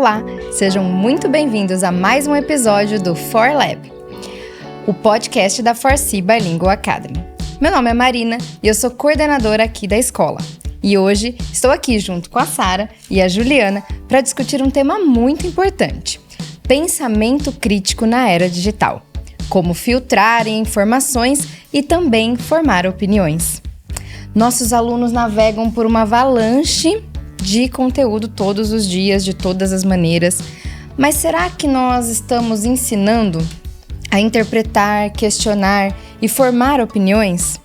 Olá, sejam muito bem-vindos a mais um episódio do For Lab, o podcast da ForSee Bilingual Academy. Meu nome é Marina e eu sou coordenadora aqui da escola. E hoje estou aqui junto com a Sara e a Juliana para discutir um tema muito importante: pensamento crítico na era digital. Como filtrar informações e também formar opiniões. Nossos alunos navegam por uma avalanche de conteúdo todos os dias, de todas as maneiras. Mas será que nós estamos ensinando a interpretar, questionar e formar opiniões?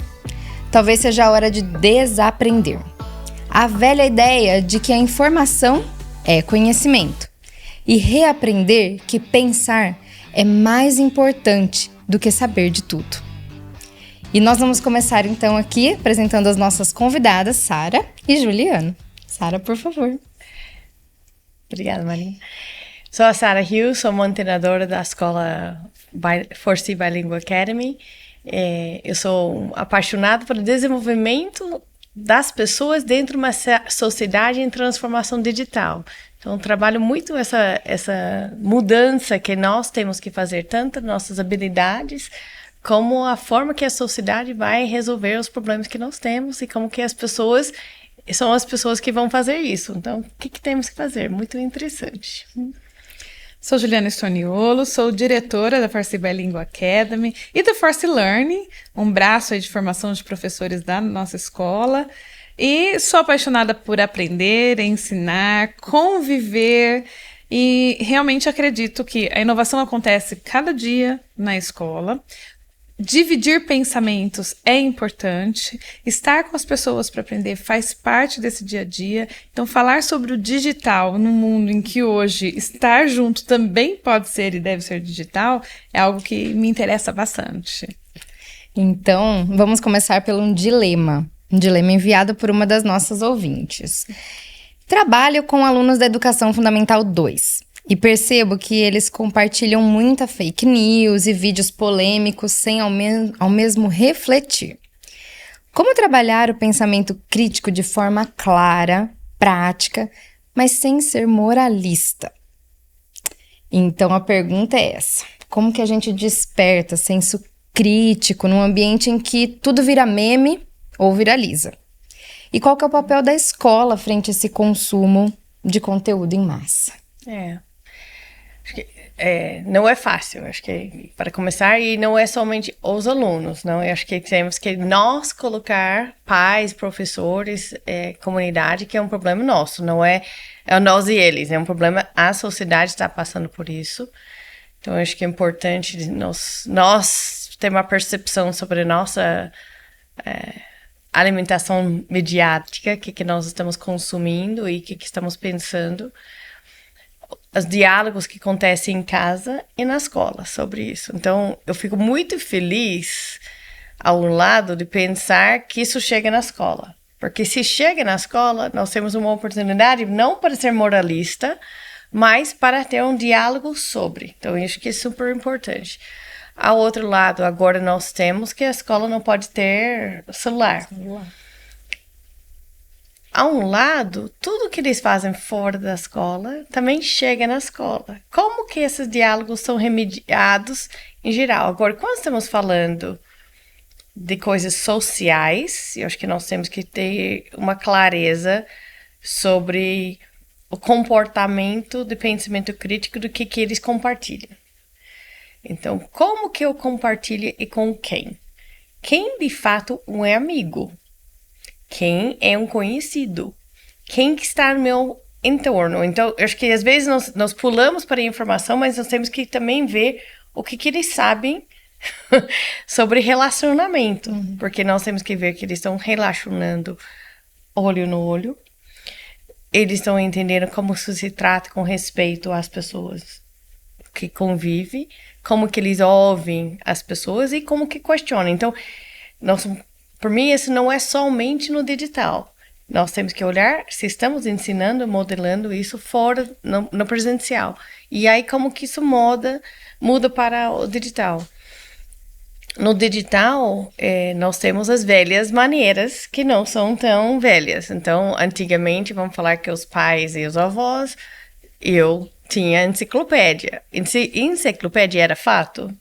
Talvez seja a hora de desaprender. A velha ideia de que a informação é conhecimento. E reaprender que pensar é mais importante do que saber de tudo. E nós vamos começar então aqui apresentando as nossas convidadas, Sara e Juliana. Sara, por favor. Obrigada, Marina. Sou a Sara Hughes, sou mantenedora da escola ForSee Bilingual Academy. Eu sou apaixonada pelo desenvolvimento das pessoas dentro de uma sociedade em transformação digital. Então, trabalho muito essa mudança que nós temos que fazer, tanto nossas habilidades, como a forma que a sociedade vai resolver os problemas que nós temos e como que as pessoas são as pessoas que vão fazer isso. Então, o que temos que fazer? Muito interessante. Sou Juliana Stoniolo, sou diretora da ForSee Bilingual Academy e da ForSee Learning, um braço aí de formação de professores da nossa escola. E sou apaixonada por aprender, ensinar, conviver e realmente acredito que a inovação acontece cada dia na escola. Dividir pensamentos é importante, estar com as pessoas para aprender faz parte desse dia a dia. Então, falar sobre o digital num mundo em que hoje estar junto também pode ser e deve ser digital é algo que me interessa bastante. Então, vamos começar por um dilema enviado por uma das nossas ouvintes. Trabalho com alunos da Educação Fundamental 2. E percebo que eles compartilham muita fake news e vídeos polêmicos sem ao mesmo refletir. Como trabalhar o pensamento crítico de forma clara, prática, mas sem ser moralista? Então a pergunta é essa: como que a gente desperta senso crítico num ambiente em que tudo vira meme ou viraliza? E qual que é o papel da escola frente a esse consumo de conteúdo em massa? Acho que não é fácil, acho que para começar, e não é somente os alunos, não. Eu acho que temos que nós colocar pais, professores, comunidade, que é um problema nosso, não é nós e eles, é um problema, a sociedade está passando por isso. Então, eu acho que é importante nós ter uma percepção sobre a nossa alimentação mediática, o que nós estamos consumindo e o que estamos pensando. Os diálogos que acontecem em casa e na escola sobre isso. Então, eu fico muito feliz, ao lado, de pensar que isso chega na escola. Porque se chega na escola, nós temos uma oportunidade não para ser moralista, mas para ter um diálogo sobre. Então, eu acho que é super importante. Ao outro lado, agora nós temos que a escola não pode ter celular. A um lado, tudo que eles fazem fora da escola também chega na escola. Como que esses diálogos são remediados em geral? Agora, quando estamos falando de coisas sociais, eu acho que nós temos que ter uma clareza sobre o comportamento de pensamento crítico do que eles compartilham. Então, como que eu compartilho e com quem? Quem de fato é amigo? Quem é um conhecido? Quem que está no meu entorno? Então, eu acho que às vezes nós pulamos para a informação, mas nós temos que também ver o que eles sabem sobre relacionamento. Porque nós temos que ver que eles estão relacionando olho no olho. Eles estão entendendo como se trata com respeito às pessoas que convivem, como que eles ouvem as pessoas e como que questionam. Então, por mim, isso não é somente no digital. Nós temos que olhar se estamos ensinando, modelando isso fora, no presencial. E aí, como que isso muda para o digital. No digital, nós temos as velhas maneiras que não são tão velhas. Então, antigamente, vamos falar que os pais e os avós eu tinha enciclopédia. Enciclopédia era fato?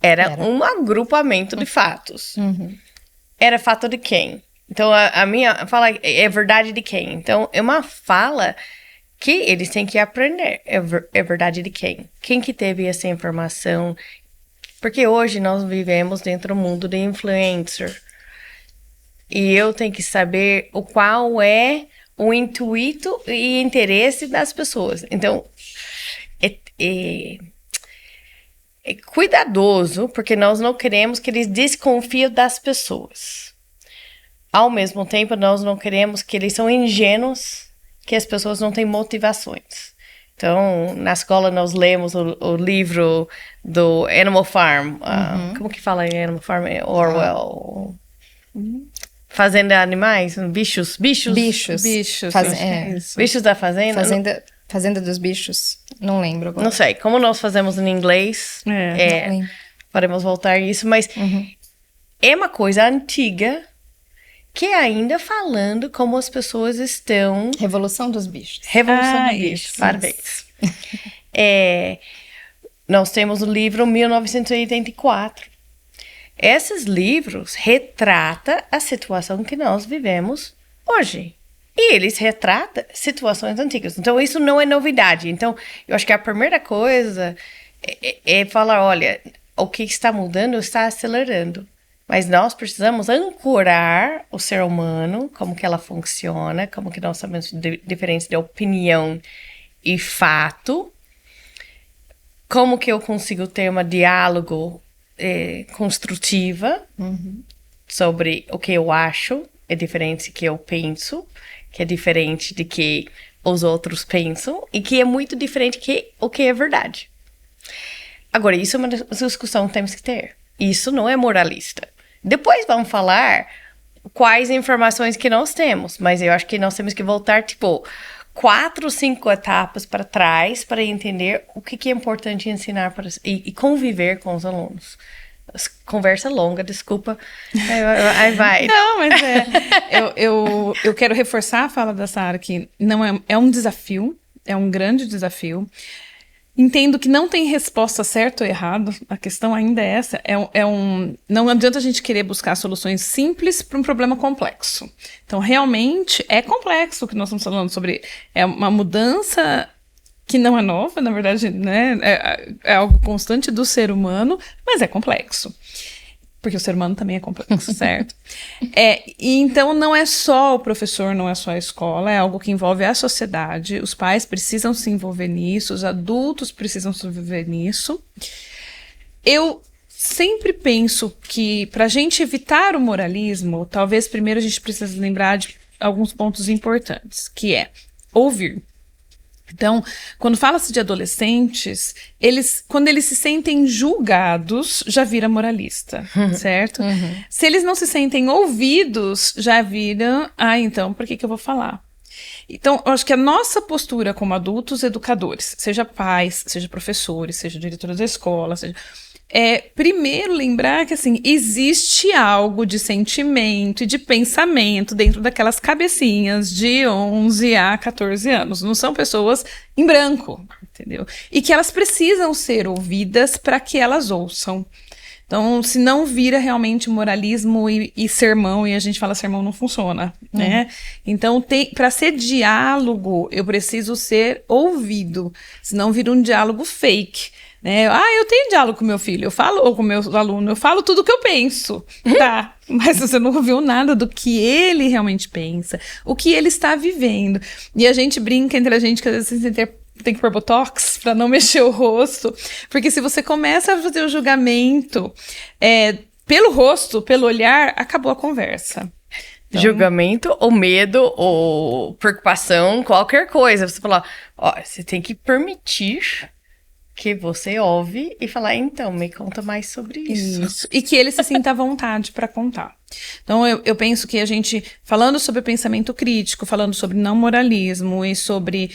Era um agrupamento de fatos. Era fato de quem? Então, a minha fala é verdade de quem? Então, é uma fala que eles têm que aprender. É verdade de quem? Quem que teve essa informação? Porque hoje nós vivemos dentro do mundo de influencer. E eu tenho que saber qual é o intuito e interesse das pessoas. Então, é cuidadoso, porque nós não queremos que eles desconfiem das pessoas. Ao mesmo tempo, nós não queremos que eles são ingênuos, que as pessoas não têm motivações. Então, na escola nós lemos o livro do Animal Farm. Como que fala em Animal Farm? Orwell. Fazenda Animais? Bichos. Bichos. Bichos da Fazenda. Fazenda dos Bichos. Não lembro agora. Não sei. Como nós fazemos em inglês, podemos voltar a isso. Mas é uma coisa antiga que ainda falando como as pessoas estão... Revolução dos Bichos. Revolução dos Bichos. Parabéns. Nós temos o livro 1984. Esses livros retratam a situação que nós vivemos hoje. E eles retratam situações antigas. Então, isso não é novidade. Então, eu acho que a primeira coisa é falar, olha, o que está mudando está acelerando. Mas nós precisamos ancorar o ser humano, como que ela funciona, como que nós sabemos diferença de opinião e fato, como que eu consigo ter um diálogo construtiva sobre o que eu acho, é diferente do que eu penso, que é diferente de que os outros pensam, e que é muito diferente que o que é verdade. Agora, isso é uma discussão que temos que ter. Isso não é moralista. Depois vamos falar quais informações que nós temos, mas eu acho que nós temos que voltar, 4, 5 etapas para trás para entender o que é importante ensinar e conviver com os alunos. Conversa longa, desculpa. Aí vai. Não, mas eu quero reforçar a fala da Sara que não é um desafio, é um grande desafio. Entendo que não tem resposta certa ou errado, a questão ainda é essa. Não adianta a gente querer buscar soluções simples para um problema complexo. Então, realmente, é complexo o que nós estamos falando sobre. É uma mudança que não é nova, na verdade, né? É algo constante do ser humano, mas é complexo. Porque o ser humano também é complexo, certo? E então não é só o professor, não é só a escola, é algo que envolve a sociedade, os pais precisam se envolver nisso, os adultos precisam se envolver nisso. Eu sempre penso que para a gente evitar o moralismo, talvez primeiro a gente precise lembrar de alguns pontos importantes, que é ouvir. Então, quando fala-se de adolescentes, quando eles se sentem julgados, já vira moralista, certo? Se eles não se sentem ouvidos, já viram, então, por que eu vou falar? Então, eu acho que a nossa postura como adultos educadores, seja pais, seja professores, seja diretores da escola, primeiro lembrar que, assim, existe algo de sentimento e de pensamento dentro daquelas cabecinhas de 11 a 14 anos. Não são pessoas em branco, entendeu? E que elas precisam ser ouvidas para que elas ouçam. Então, se não vira realmente moralismo e sermão, e a gente fala sermão não funciona, né? Então, para ser diálogo, eu preciso ser ouvido, senão vira um diálogo fake. Né? Eu tenho diálogo com meu filho, eu falo, ou com meu aluno, eu falo tudo o que eu penso, tá? Mas você não ouviu nada do que ele realmente pensa, o que ele está vivendo. E a gente brinca entre a gente que às vezes tem que pôr botox para não mexer o rosto, porque se você começa a fazer o julgamento pelo rosto, pelo olhar, acabou a conversa. Então, julgamento, ou medo, ou preocupação, qualquer coisa. Você fala, você tem que permitir que você ouve e falar, então, me conta mais sobre isso. E que ele se sinta à vontade para contar. Então, eu penso que a gente, falando sobre pensamento crítico, falando sobre não moralismo e sobre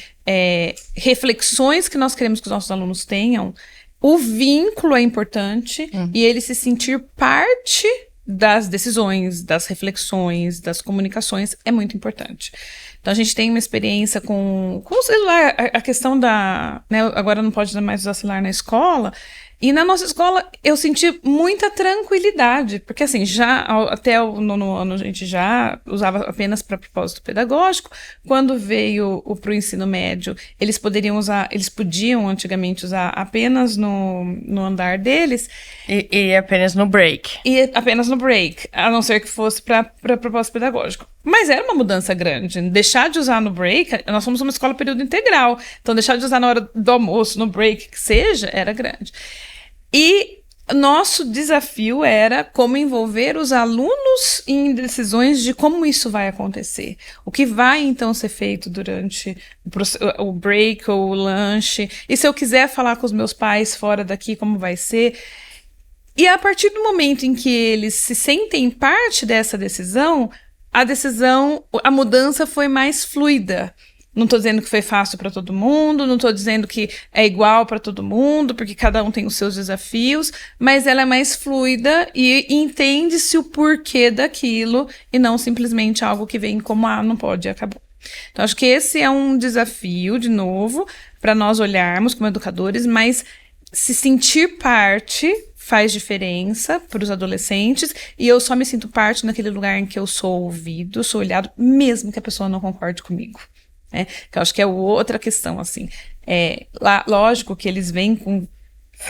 reflexões que nós queremos que os nossos alunos tenham, o vínculo é importante e ele se sentir parte das decisões, das reflexões, das comunicações é muito importante. Então, a gente tem uma experiência com o celular, a questão da... né, agora não pode mais usar celular na escola. E na nossa escola, eu senti muita tranquilidade, porque assim, até o 9º ano a gente já usava apenas para propósito pedagógico. Quando veio para o ensino médio, eles podiam antigamente usar apenas no andar deles. E apenas no break. E apenas no break, a não ser que fosse para propósito pedagógico. Mas era uma mudança grande. Deixar de usar no break, nós somos uma escola período integral, então deixar de usar na hora do almoço, no break, que seja, era grande. E nosso desafio era como envolver os alunos em decisões de como isso vai acontecer. O que vai, então, ser feito durante o break ou o lanche. E se eu quiser falar com os meus pais fora daqui, como vai ser? E a partir do momento em que eles se sentem parte dessa decisão, a mudança foi mais fluida. Não estou dizendo que foi fácil para todo mundo, não estou dizendo que é igual para todo mundo, porque cada um tem os seus desafios, mas ela é mais fluida e entende-se o porquê daquilo e não simplesmente algo que vem como, não pode e acabou. Então, acho que esse é um desafio, de novo, para nós olharmos como educadores, mas se sentir parte faz diferença para os adolescentes, e eu só me sinto parte naquele lugar em que eu sou ouvido, sou olhado, mesmo que a pessoa não concorde comigo. Que eu acho que é outra questão, assim. Lógico que eles vêm com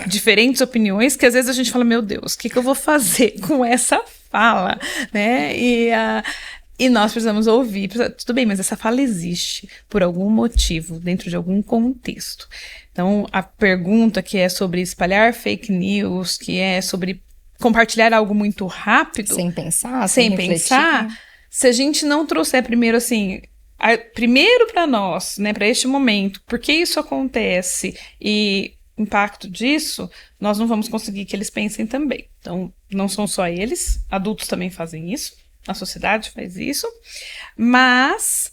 diferentes opiniões, que às vezes a gente fala, meu Deus, o que eu vou fazer com essa fala? Né? E nós precisamos ouvir. Tudo bem, mas essa fala existe por algum motivo, dentro de algum contexto. Então, a pergunta que é sobre espalhar fake news, que é sobre compartilhar algo muito rápido... Sem pensar, se a gente não trouxer primeiro, assim... Primeiro para nós, né, para este momento, por que isso acontece e impacto disso, nós não vamos conseguir que eles pensem também. Então, não são só eles, adultos também fazem isso, a sociedade faz isso, mas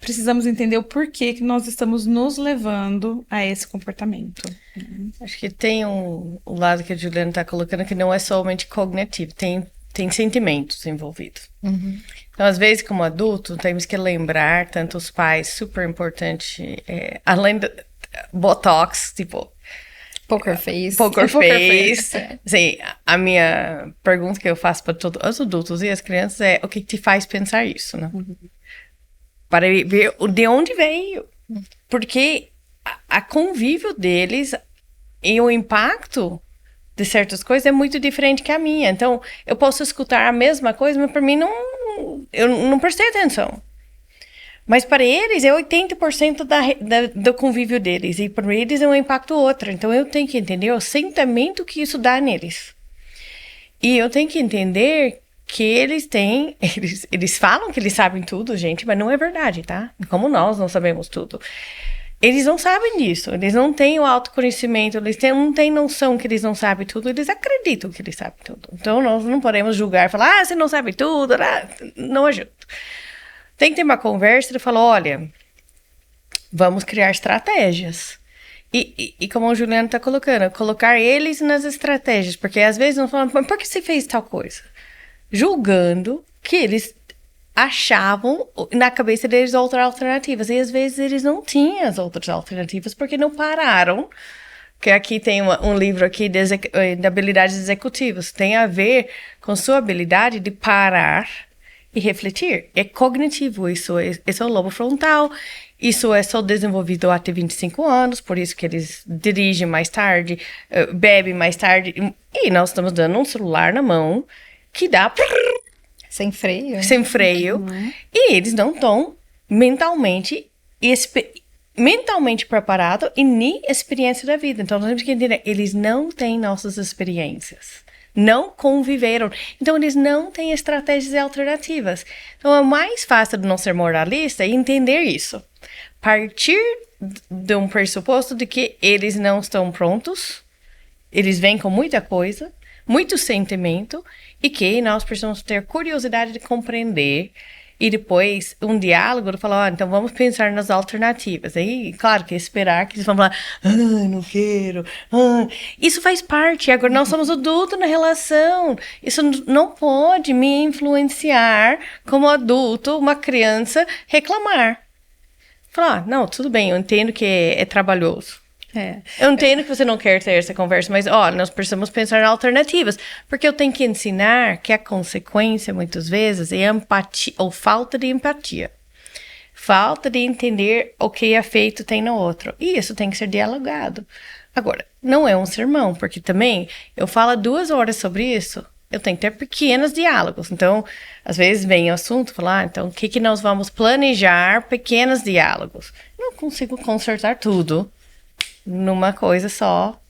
precisamos entender o porquê que nós estamos nos levando a esse comportamento. Acho que tem um lado que a Juliana está colocando que não é somente cognitivo, tem sentimentos envolvidos. Uhum. Então, às vezes, como adulto, temos que lembrar, tanto os pais, super importante, além do Botox, tipo... Poker face. Poker face. Sim, a minha pergunta que eu faço para todos os adultos e as crianças é o que te faz pensar isso, né? Uhum. Para ver de onde veio. Porque a convívio deles e o impacto de certas coisas é muito diferente que a minha. Então, eu posso escutar a mesma coisa, mas para mim eu não prestei atenção. Mas para eles é 80% do convívio deles. E para eles é um impacto outro. Então, eu tenho que entender o sentimento que isso dá neles. E eu tenho que entender que eles têm... Eles falam que eles sabem tudo, gente, mas não é verdade, tá? Como nós não sabemos tudo. Eles não sabem disso, eles não têm o autoconhecimento, não têm noção que eles não sabem tudo, eles acreditam que eles sabem tudo. Então, nós não podemos julgar, falar, você não sabe tudo, não ajuda. Tem que ter uma conversa e falar, olha, vamos criar estratégias. E como o Juliano está colocando, colocar eles nas estratégias, porque às vezes não falam, mas por que você fez tal coisa? Julgando que eles achavam na cabeça deles outras alternativas. E às vezes eles não tinham as outras alternativas porque não pararam. Porque aqui tem um livro aqui de habilidades executivas. Tem a ver com sua habilidade de parar e refletir. É cognitivo. Esse é o lobo frontal. Isso é só desenvolvido até 25 anos. Por isso que eles dirigem mais tarde, bebem mais tarde. E nós estamos dando um celular na mão que dá... Sem freio. Sem freio. Uhum. E eles não estão mentalmente preparados e nem experiência da vida. Então, nós temos que entender, eles não têm nossas experiências. Não conviveram. Então, eles não têm estratégias alternativas. Então, é mais fácil de não ser moralista e entender isso. Partir de um pressuposto de que eles não estão prontos, eles vêm com muita coisa, muito sentimento, e que nós precisamos ter curiosidade de compreender e depois um diálogo, eu falo, então vamos pensar nas alternativas. Aí, claro que esperar que eles vão falar, não quero. Isso faz parte, agora nós somos adultos na relação. Isso não pode me influenciar como adulto, uma criança, reclamar. Falar, não, tudo bem, eu entendo que é trabalhoso. Eu entendo que você não quer ter essa conversa, mas, nós precisamos pensar em alternativas. Porque eu tenho que ensinar que a consequência, muitas vezes, é empatia, ou falta de empatia. Falta de entender o que efeito tem no outro. E isso tem que ser dialogado. Agora, não é um sermão, porque também eu falo 2 horas sobre isso. Eu tenho que ter pequenos diálogos. Então, às vezes vem o assunto, falar, então, o que nós vamos planejar? Pequenos diálogos. Não consigo consertar tudo numa coisa só,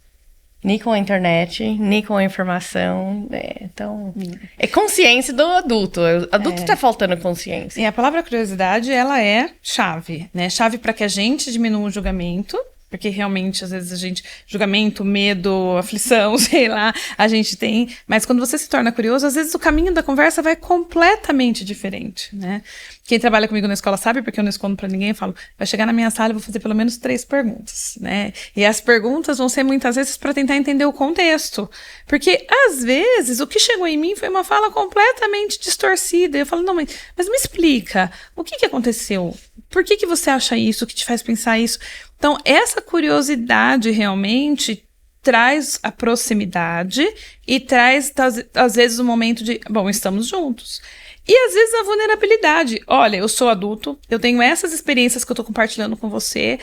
nem com a internet, nem com a informação. Então, é consciência do adulto. O adulto tá faltando consciência. E a palavra curiosidade, ela é chave, né? Chave para que a gente diminua o julgamento, porque realmente, às vezes, julgamento, medo, aflição, sei lá, a gente tem. Mas quando você se torna curioso, às vezes o caminho da conversa vai completamente diferente, né? Quem trabalha comigo na escola sabe, porque eu não escondo pra ninguém, eu falo, vai chegar na minha sala e vou fazer pelo menos 3 perguntas, né? E as perguntas vão ser muitas vezes para tentar entender o contexto. Porque, às vezes, o que chegou em mim foi uma fala completamente distorcida. Eu falo, não, mas me explica, o que aconteceu? Por que você acha isso? O que te faz pensar isso? Então, essa curiosidade realmente traz a proximidade e traz, às vezes, um momento de, bom, estamos juntos. E às vezes a vulnerabilidade. Olha, eu sou adulto, eu tenho essas experiências que eu tô compartilhando com você,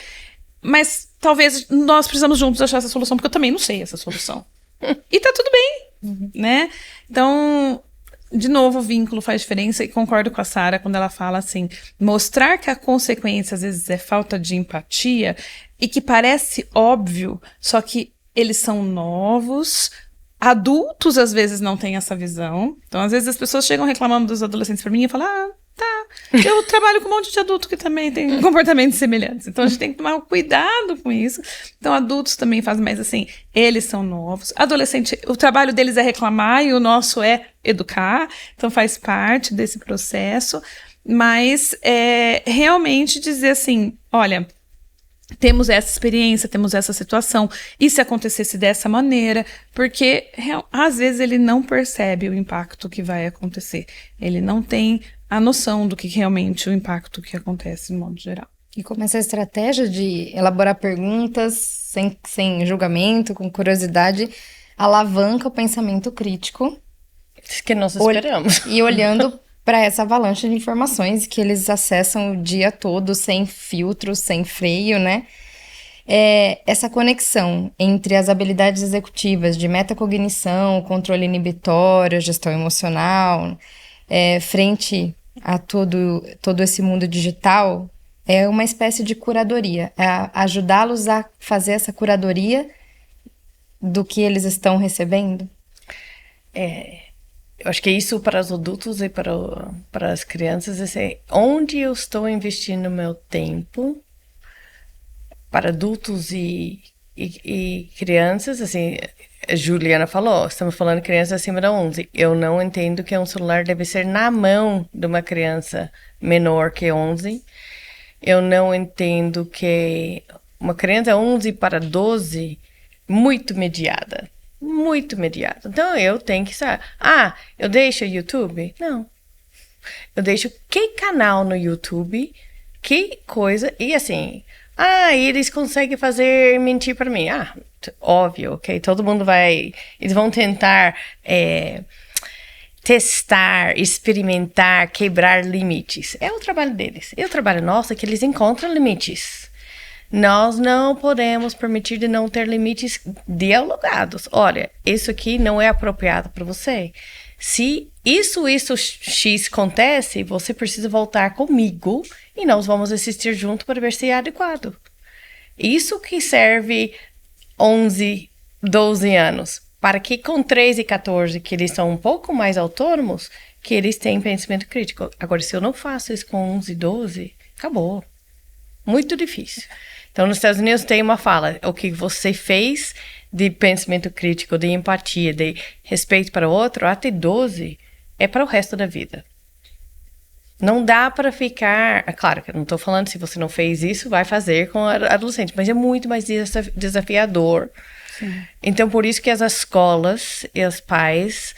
mas talvez nós precisamos juntos achar essa solução, porque eu também não sei essa solução. E tá tudo bem, né? Então, de novo, o vínculo faz diferença, e concordo com a Sara quando ela fala assim, mostrar que a consequência às vezes é falta de empatia, e que parece óbvio, só que eles são novos. Adultos, às vezes, não têm essa visão. Então, às vezes, as pessoas chegam reclamando dos adolescentes pra mim e falam, tá, eu trabalho com um monte de adulto que também tem comportamentos semelhantes. Então, a gente tem que tomar cuidado com isso. Então, adultos também fazem, mas assim, eles são novos. Adolescente, o trabalho deles é reclamar e o nosso é educar. Então, faz parte desse processo. Mas, realmente dizer assim, olha, temos essa experiência, temos essa situação, e se acontecesse dessa maneira, porque às vezes ele não percebe o impacto que vai acontecer, ele não tem a noção do que realmente o impacto que acontece no modo geral. E como essa estratégia de elaborar perguntas sem julgamento, com curiosidade, alavanca o pensamento crítico. Que nós esperamos. E olhando para essa avalanche de informações que eles acessam o dia todo, sem filtro, sem freio, né? Essa conexão entre as habilidades executivas de metacognição, controle inibitório, gestão emocional, frente a todo esse mundo digital, é uma espécie de curadoria. Ajudá-los a fazer essa curadoria do que eles estão recebendo? Eu acho que isso para os adultos e para as crianças, onde eu estou investindo meu tempo. Para adultos e crianças, assim, a Juliana falou, estamos falando de crianças acima de 11. Eu não entendo que um celular deve ser na mão de uma criança menor que 11. Eu não entendo que uma criança 11 para 12, muito mediada. Muito mediado. Então, eu tenho que saber. Eu deixo o YouTube? Não. Eu deixo que canal no YouTube, que coisa. E assim, eles conseguem fazer mentir para mim. Óbvio, ok? Todo mundo vai. Eles vão tentar testar, experimentar, quebrar limites. É o trabalho deles. E o trabalho nosso é que eles encontram limites. Nós não podemos permitir de não ter limites dialogados. Olha, isso aqui não é apropriado para você. Se isso X acontece, você precisa voltar comigo e nós vamos assistir junto para ver se é adequado. Isso que serve 11, 12 anos. Para que com 13 e 14, que eles são um pouco mais autônomos, que eles têm pensamento crítico. Agora, se eu não faço isso com 11, 12, acabou. Muito difícil. Então, nos Estados Unidos tem uma fala, o que você fez de pensamento crítico, de empatia, de respeito para o outro, até 12, é para o resto da vida. Não dá para ficar... Claro que eu não tô falando se você não fez isso, vai fazer com adolescente, mas é muito mais desafiador. Sim. Então, por isso que as escolas e os pais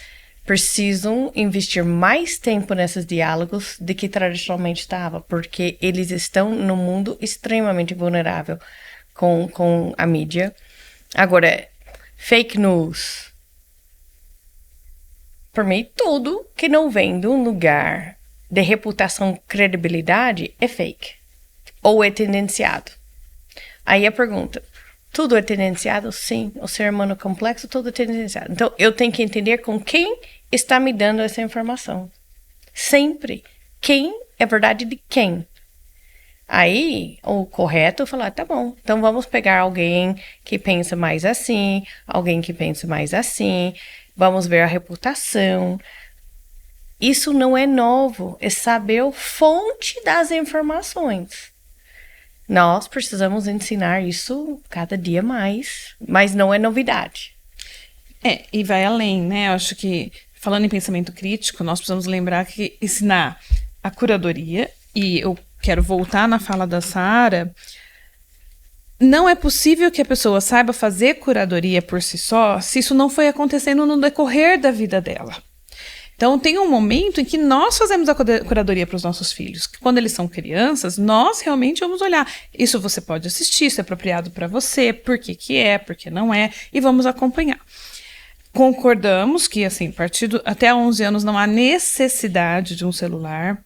precisam investir mais tempo nesses diálogos do que tradicionalmente estava, porque eles estão num mundo extremamente vulnerável com a mídia. Agora, fake news. Por mim, tudo que não vem de um lugar de reputação, credibilidade, é fake. Ou é tendenciado. Aí a pergunta, tudo é tendenciado? Sim. O ser humano complexo, tudo é tendenciado. Então, eu tenho que entender com quem está me dando essa informação. Sempre. Quem é verdade de quem? Aí, o correto é falar, tá bom, então vamos pegar alguém que pensa mais assim, alguém que pensa mais assim, vamos ver a reputação. Isso não é novo, é saber a fonte das informações. Nós precisamos ensinar isso cada dia mais, mas não é novidade. E vai além, né? Eu acho que, falando em pensamento crítico, nós precisamos lembrar que ensinar a curadoria, e eu quero voltar na fala da Sara, não é possível que a pessoa saiba fazer curadoria por si só se isso não foi acontecendo no decorrer da vida dela. Então, tem um momento em que nós fazemos a curadoria para os nossos filhos. Que quando eles são crianças, nós realmente vamos olhar. Isso você pode assistir, isso é apropriado para você, por que por que não é, e vamos acompanhar. Concordamos que, assim, até 11 anos não há necessidade de um celular.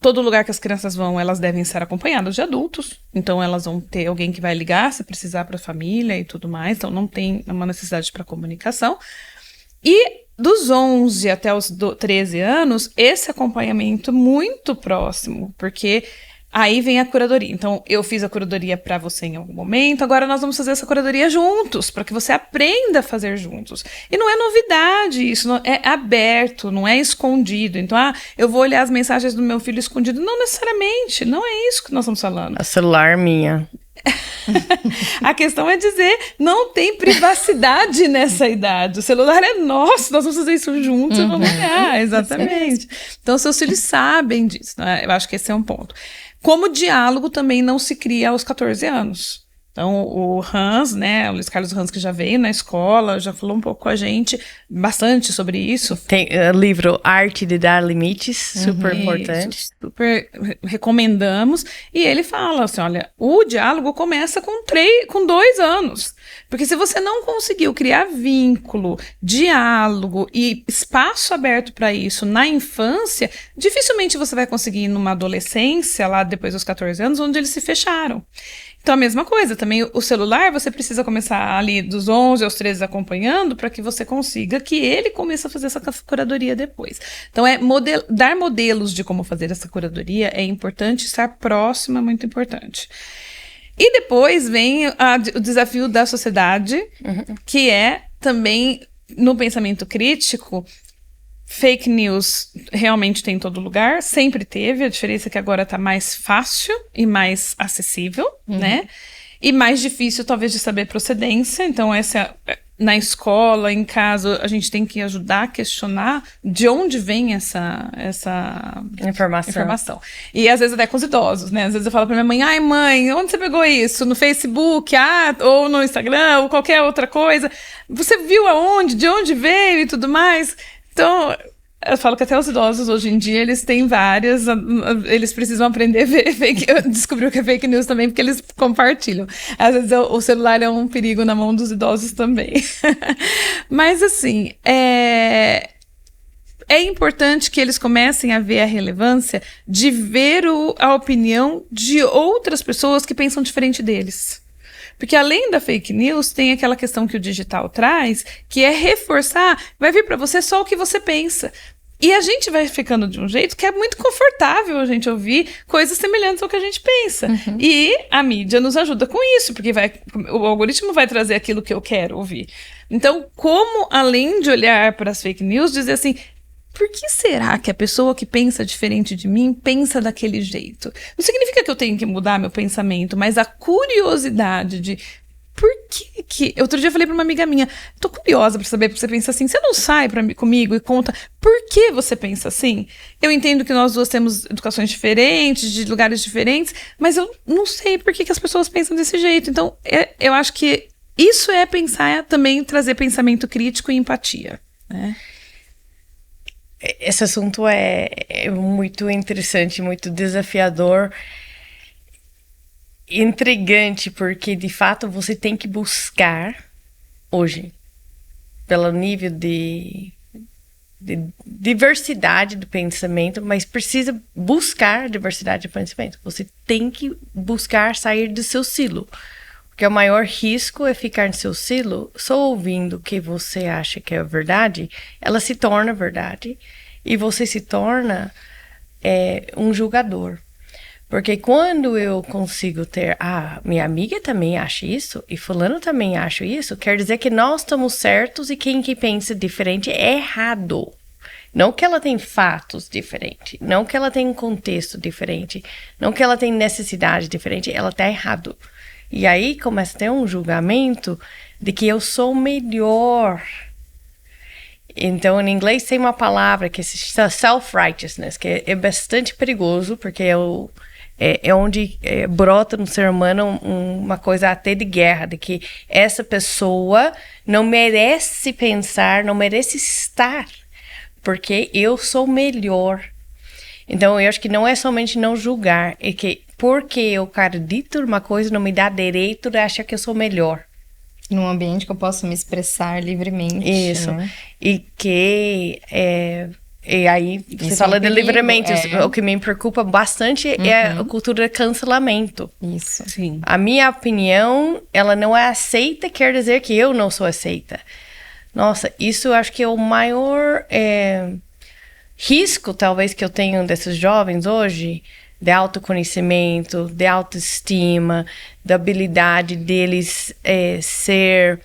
Todo lugar que as crianças vão, elas devem ser acompanhadas de adultos. Então, elas vão ter alguém que vai ligar se precisar para a família e tudo mais. Então, não tem uma necessidade para comunicação. E dos 11 até os 13 anos, esse acompanhamento muito próximo, porque aí vem a curadoria. Então, eu fiz a curadoria para você em algum momento, agora nós vamos fazer essa curadoria juntos, para que você aprenda a fazer juntos. E não é novidade, isso é aberto, não é escondido. Então, eu vou olhar as mensagens do meu filho escondido. Não necessariamente, não é isso que nós estamos falando. A celular minha. A questão é dizer, não tem privacidade nessa idade. O celular é nosso, nós vamos fazer isso juntos e vamos olhar, exatamente. Então, seus filhos sabem disso, né? Eu acho que esse é um ponto. Como diálogo também não se cria aos 14 anos. Então, o Hans, né, o Luiz Carlos Hans, que já veio na escola, já falou um pouco com a gente, bastante sobre isso. Tem o livro Arte de Dar Limites, super importante. Super recomendamos. E ele fala assim, olha, o diálogo começa com 2 anos. Porque se você não conseguiu criar vínculo, diálogo e espaço aberto para isso na infância, dificilmente você vai conseguir numa adolescência, lá depois dos 14 anos, onde eles se fecharam. Então, a mesma coisa, também o celular, você precisa começar ali dos 11 aos 13 acompanhando para que você consiga que ele comece a fazer essa curadoria depois. Então, dar modelos de como fazer essa curadoria é importante, estar próximo é muito importante. E depois vem o desafio da sociedade, que é também, no pensamento crítico, fake news realmente tem em todo lugar, sempre teve, a diferença é que agora está mais fácil e mais acessível, né? E mais difícil, talvez, de saber procedência. Então, na escola, em casa, a gente tem que ajudar a questionar de onde vem essa informação. E às vezes até com os idosos, né? Às vezes eu falo pra minha mãe, ai mãe, onde você pegou isso? No Facebook, ou no Instagram, ou qualquer outra coisa. Você viu aonde? De onde veio e tudo mais? Então, eu falo que até os idosos hoje em dia, eles têm várias, eles precisam aprender a ver descobrir o que é fake news também, porque eles compartilham. Às vezes o celular é um perigo na mão dos idosos também. Mas assim, é importante que eles comecem a ver a relevância de ver a opinião de outras pessoas que pensam diferente deles. Porque além da fake news, tem aquela questão que o digital traz, que é reforçar, vai vir para você só o que você pensa. E a gente vai ficando de um jeito que é muito confortável a gente ouvir coisas semelhantes ao que a gente pensa. E a mídia nos ajuda com isso, porque o algoritmo vai trazer aquilo que eu quero ouvir. Então, como além de olhar para as fake news, dizer assim, por que será que a pessoa que pensa diferente de mim pensa daquele jeito? Não significa que eu tenho que mudar meu pensamento, mas a curiosidade de por que... Outro dia eu falei pra uma amiga minha, tô curiosa pra saber, porque você pensa assim, você não sai comigo e conta por que você pensa assim? Eu entendo que nós duas temos educações diferentes, de lugares diferentes, mas eu não sei por que as pessoas pensam desse jeito. Então, eu acho que isso é pensar, também trazer pensamento crítico e empatia, né? Esse assunto é muito interessante, muito desafiador, intrigante, porque de fato você tem que buscar hoje, pelo nível de diversidade do pensamento, mas precisa buscar diversidade de pensamento. Você tem que buscar sair do seu silo. Porque o maior risco é ficar no seu silo, só ouvindo o que você acha que é verdade, ela se torna verdade e você se torna um julgador. Porque quando eu consigo ter, minha amiga também acha isso e fulano também acha isso, quer dizer que nós estamos certos e quem que pensa diferente é errado. Não que ela tem fatos diferentes, não que ela tem um contexto diferente, não que ela tem necessidade diferente, ela está errado. E aí começa a ter um julgamento de que eu sou melhor. Então, em inglês tem uma palavra que se chama self-righteousness, que é bastante perigoso, porque é onde brota no ser humano uma coisa até de guerra, de que essa pessoa não merece pensar, não merece estar, porque eu sou melhor. Então, eu acho que não é somente não julgar, é que porque eu acredito numa coisa não me dá direito de achar que eu sou melhor. Num ambiente que eu posso me expressar livremente. Isso. Né? E que... E aí, você Isso fala é um de perigo, livramento. O que me preocupa bastante é a cultura de cancelamento. Isso. Sim. A minha opinião, ela não é aceita, quer dizer que eu não sou aceita. Nossa, isso eu acho que é o maior risco, talvez, que eu tenho desses jovens hoje, de autoconhecimento, de autoestima, da habilidade deles ser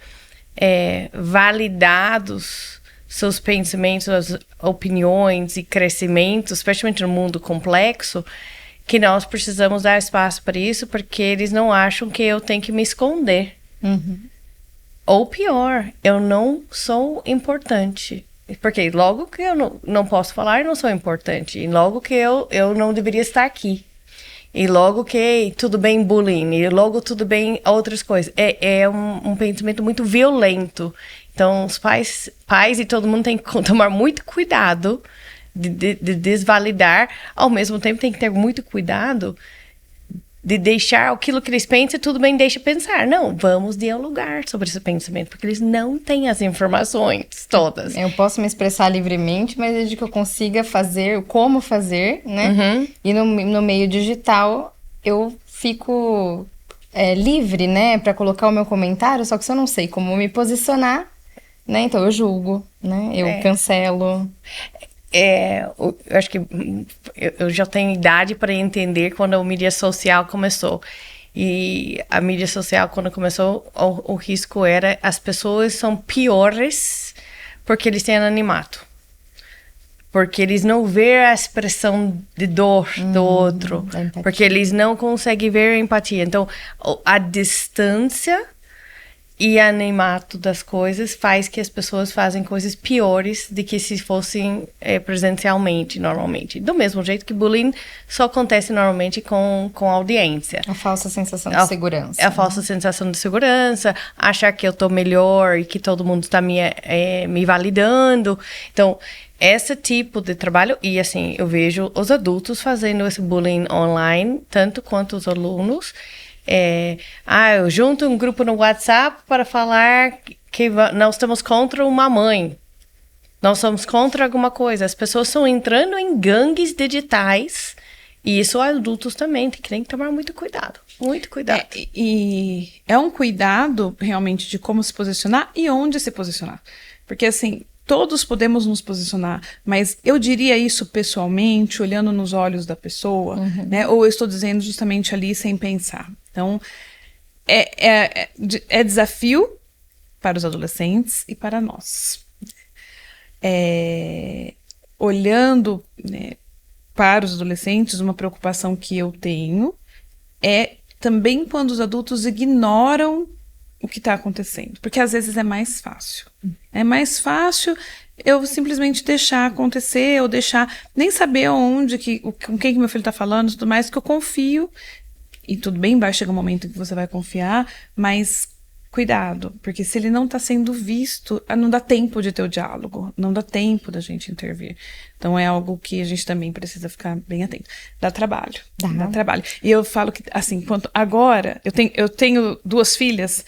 validados, seus pensamentos, suas opiniões e crescimento, especialmente no mundo complexo, que nós precisamos dar espaço para isso, porque eles não acham que eu tenho que me esconder. Uhum. Ou pior, eu não sou importante. Porque logo que eu não posso falar, eu não sou importante. E logo que eu não deveria estar aqui. E logo que tudo bem bullying. E logo tudo bem outras coisas. É um pensamento muito violento. Então, os pais e todo mundo tem que tomar muito cuidado de desvalidar. Ao mesmo tempo, tem que ter muito cuidado de deixar aquilo que eles pensam, tudo bem, deixa pensar. Não, vamos dialogar sobre esse pensamento, porque eles não têm as informações todas. Eu posso me expressar livremente, mas desde que eu consiga fazer, como fazer, né? Uhum. E no meio digital, eu fico livre, né? Pra colocar o meu comentário, só que se eu não sei como me posicionar, né? Então eu julgo, né? Eu cancelo. Eu acho que eu já tenho idade para entender quando a mídia social começou. E a mídia social, quando começou, o risco era as pessoas são piores porque eles têm anonimato. Porque eles não veem a expressão de dor do outro. Porque eles não conseguem ver a empatia. Então, a distância e anonimato das coisas faz que as pessoas fazem coisas piores do que se fossem presencialmente, normalmente. Do mesmo jeito que bullying só acontece normalmente com audiência. A falsa sensação de segurança. A falsa sensação de segurança, achar que eu tô melhor e que todo mundo está me validando. Então, esse tipo de trabalho, e assim, eu vejo os adultos fazendo esse bullying online, tanto quanto os alunos. Eu junto um grupo no WhatsApp para falar que nós estamos contra uma mãe. Nós somos contra alguma coisa. As pessoas estão entrando em gangues digitais. E isso adultos também tem que tomar muito cuidado. Muito cuidado. E é um cuidado realmente de como se posicionar e onde se posicionar. Porque assim, todos podemos nos posicionar, mas eu diria isso pessoalmente, olhando nos olhos da pessoa, né? Ou eu estou dizendo justamente ali sem pensar. Então, é desafio para os adolescentes e para nós. Olhando, né, para os adolescentes, uma preocupação que eu tenho é também quando os adultos ignoram o que está acontecendo, porque às vezes é mais fácil. É mais fácil eu simplesmente deixar acontecer, ou deixar, nem saber onde, com quem que meu filho está falando, tudo mais, que eu confio, e tudo bem, vai chegar um momento em que você vai confiar, mas cuidado, porque se ele não está sendo visto, não dá tempo de ter o diálogo, não dá tempo da gente intervir. Então é algo que a gente também precisa ficar bem atento. Dá trabalho, dá trabalho. E eu falo que, assim, agora, eu tenho 2 filhas,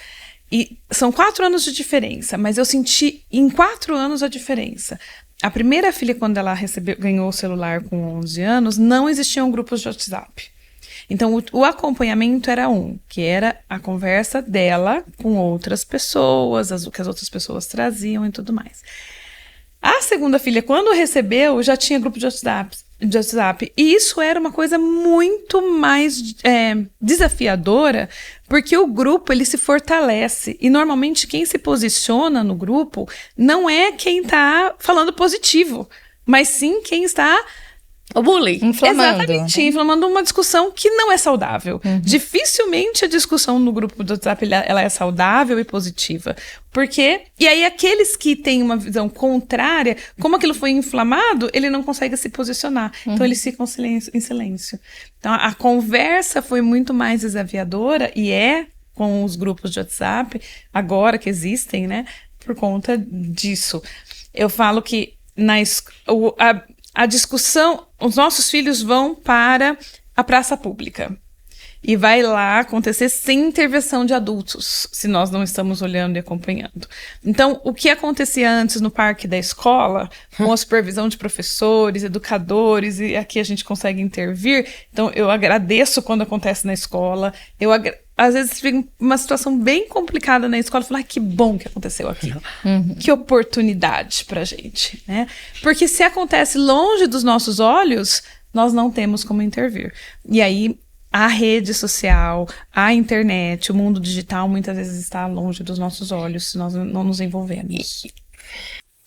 e são 4 anos de diferença, mas eu senti em 4 anos a diferença. A primeira filha, quando ela ganhou o celular com 11 anos, não existiam grupos de WhatsApp. Então, o acompanhamento era que era a conversa dela com outras pessoas, o que as outras pessoas traziam e tudo mais. A segunda filha, quando recebeu, já tinha grupo de WhatsApp. E isso era uma coisa muito mais desafiadora, porque o grupo, ele se fortalece. E, normalmente, quem se posiciona no grupo não é quem está falando positivo, mas sim quem está... O bullying. Inflamando. Exatamente, inflamando uma discussão que não é saudável. Dificilmente a discussão no grupo do WhatsApp ela é saudável e positiva. Porque, e aí aqueles que têm uma visão contrária, como aquilo foi inflamado, ele não consegue se posicionar. Então eles ficam em silêncio. Então a conversa foi muito mais desafiadora, e com os grupos de WhatsApp, agora que existem, né, por conta disso. Eu falo que a discussão, os nossos filhos vão para a praça pública e vai lá acontecer sem intervenção de adultos, se nós não estamos olhando e acompanhando. Então, o que acontecia antes no parque da escola, com a supervisão de professores, educadores, e aqui a gente consegue intervir. Então, eu agradeço quando acontece na escola, às vezes fica uma situação bem complicada na escola, falar, que bom que aconteceu aqui. Que oportunidade pra gente, né? Porque se acontece longe dos nossos olhos, nós não temos como intervir. E aí, a rede social, a internet, o mundo digital, muitas vezes está longe dos nossos olhos, se nós não nos envolvemos.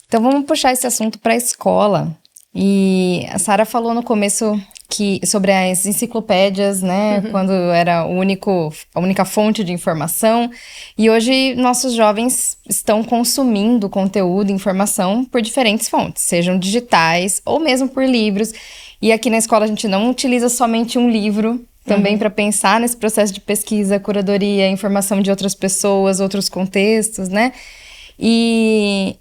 Então, vamos puxar esse assunto para a escola. E a Sara falou no começo sobre as enciclopédias, né, quando era a única fonte de informação, e hoje nossos jovens estão consumindo conteúdo e informação por diferentes fontes, sejam digitais ou mesmo por livros, e aqui na escola a gente não utiliza somente um livro, também para pensar nesse processo de pesquisa, curadoria, informação de outras pessoas, outros contextos, né, e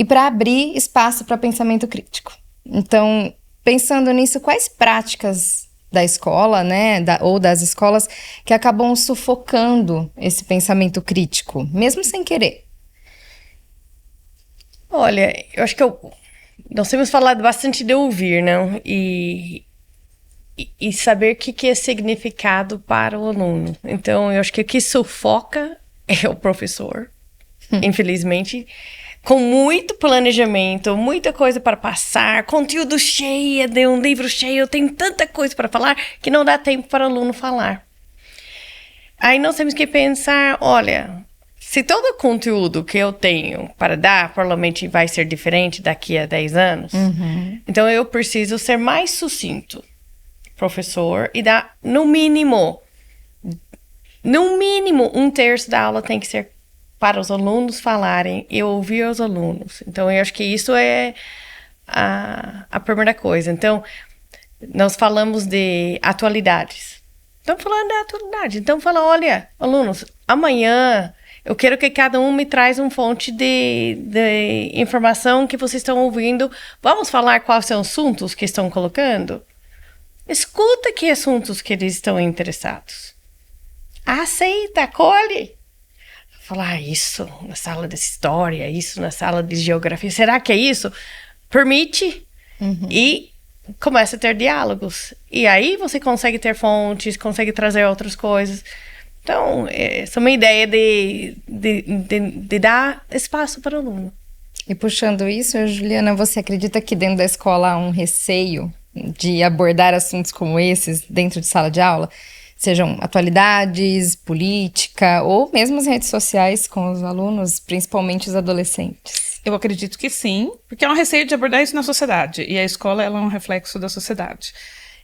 para abrir espaço para pensamento crítico. Então, pensando nisso, quais práticas da escola, né, ou das escolas, que acabam sufocando esse pensamento crítico, mesmo sem querer? Olha, eu acho que nós temos falado bastante de ouvir, não? E saber o que é significado para o aluno. Então, eu acho que o que sufoca é o professor, infelizmente, com muito planejamento, muita coisa para passar, conteúdo cheio, de um livro cheio, tem tanta coisa para falar que não dá tempo para o aluno falar. Aí nós temos que pensar, olha, se todo o conteúdo que eu tenho para dar, provavelmente vai ser diferente daqui a 10 anos, então eu preciso ser mais sucinto, professor, e dar, no mínimo, 1/3 da aula tem que ser para os alunos falarem e ouvir os alunos. Então, eu acho que isso é a primeira coisa. Então, nós falamos de atualidades. Estamos falando de atualidade. Então, fala, olha, alunos, amanhã eu quero que cada um me traz uma fonte de informação que vocês estão ouvindo. Vamos falar quais são os assuntos que estão colocando? Escuta que assuntos que eles estão interessados. Aceita, acolhe. Falar isso na sala de história, isso na sala de geografia. Será que é isso? Permite e começa a ter diálogos. E aí você consegue ter fontes, consegue trazer outras coisas. Então, essa é uma ideia de dar espaço para o aluno. E puxando isso, Juliana, você acredita que dentro da escola há um receio de abordar assuntos como esses dentro de sala de aula? Sejam atualidades, política ou mesmo as redes sociais com os alunos, principalmente os adolescentes? Eu acredito que sim, porque há um receio de abordar isso na sociedade, e a escola ela é um reflexo da sociedade.